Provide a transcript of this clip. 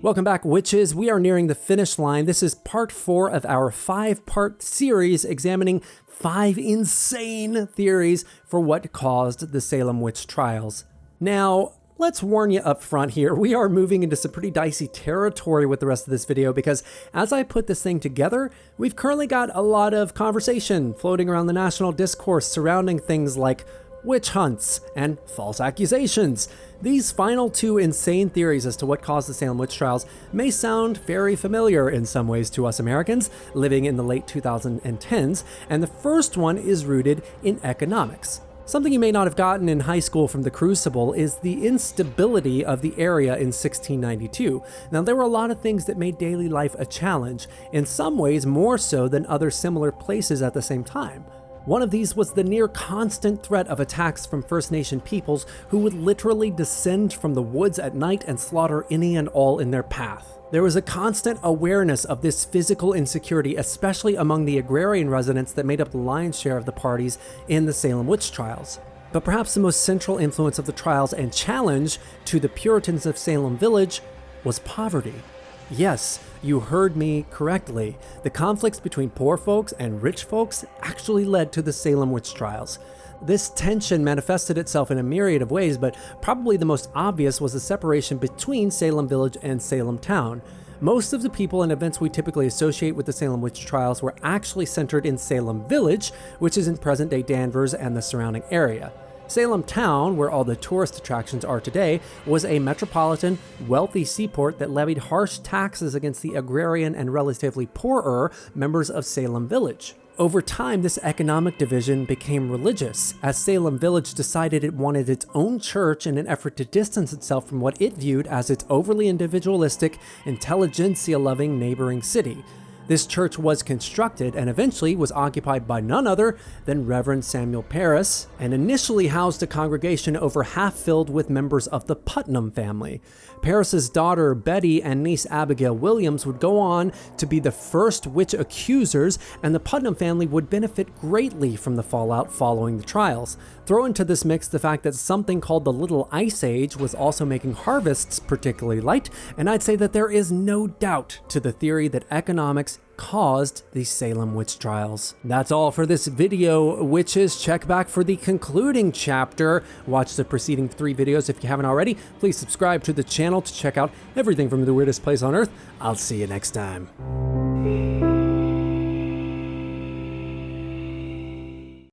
Welcome back, witches. We are nearing the finish line. This is part 4 of our 5-part series examining 5 insane theories for what caused the Salem Witch Trials. Now, let's warn you up front here, we are moving into some pretty dicey territory with the rest of this video because as I put this thing together, we've currently got a lot of conversation floating around the national discourse surrounding things like witch hunts and false accusations. These final 2 insane theories as to what caused the Salem Witch Trials may sound very familiar in some ways to us Americans living in the late 2010s, and the first one is rooted in economics. Something you may not have gotten in high school from the Crucible is the instability of the area in 1692. Now, there were a lot of things that made daily life a challenge, in some ways more so than other similar places at the same time. One of these was the near constant threat of attacks from First Nation peoples who would literally descend from the woods at night and slaughter any and all in their path. There was a constant awareness of this physical insecurity, especially among the agrarian residents that made up the lion's share of the parties in the Salem Witch Trials. But perhaps the most central influence of the trials and challenge to the Puritans of Salem Village was poverty. Yes, you heard me correctly. The conflicts between poor folks and rich folks actually led to the Salem Witch Trials. This tension manifested itself in a myriad of ways, but probably the most obvious was the separation between Salem Village and Salem Town. Most of the people and events we typically associate with the Salem Witch Trials were actually centered in Salem Village, which is in present-day Danvers and the surrounding area. Salem Town, where all the tourist attractions are today, was a metropolitan, wealthy seaport that levied harsh taxes against the agrarian and relatively poorer members of Salem Village. Over time, this economic division became religious, as Salem Village decided it wanted its own church in an effort to distance itself from what it viewed as its overly individualistic, intelligentsia-loving neighboring city. This church was constructed and eventually was occupied by none other than Reverend Samuel Parris, and initially housed a congregation over half filled with members of the Putnam family. Parris's daughter Betty and niece Abigail Williams would go on to be the first witch accusers, and the Putnam family would benefit greatly from the fallout following the trials. Throw into this mix the fact that something called the Little Ice Age was also making harvests particularly light, and I'd say that there is no doubt to the theory that economics caused the Salem Witch Trials. That's all for this video, witches. Check back for the concluding chapter. Watch the preceding 3 videos if you haven't already. Please subscribe to the channel to check out everything from the weirdest place on earth. I'll see you next time.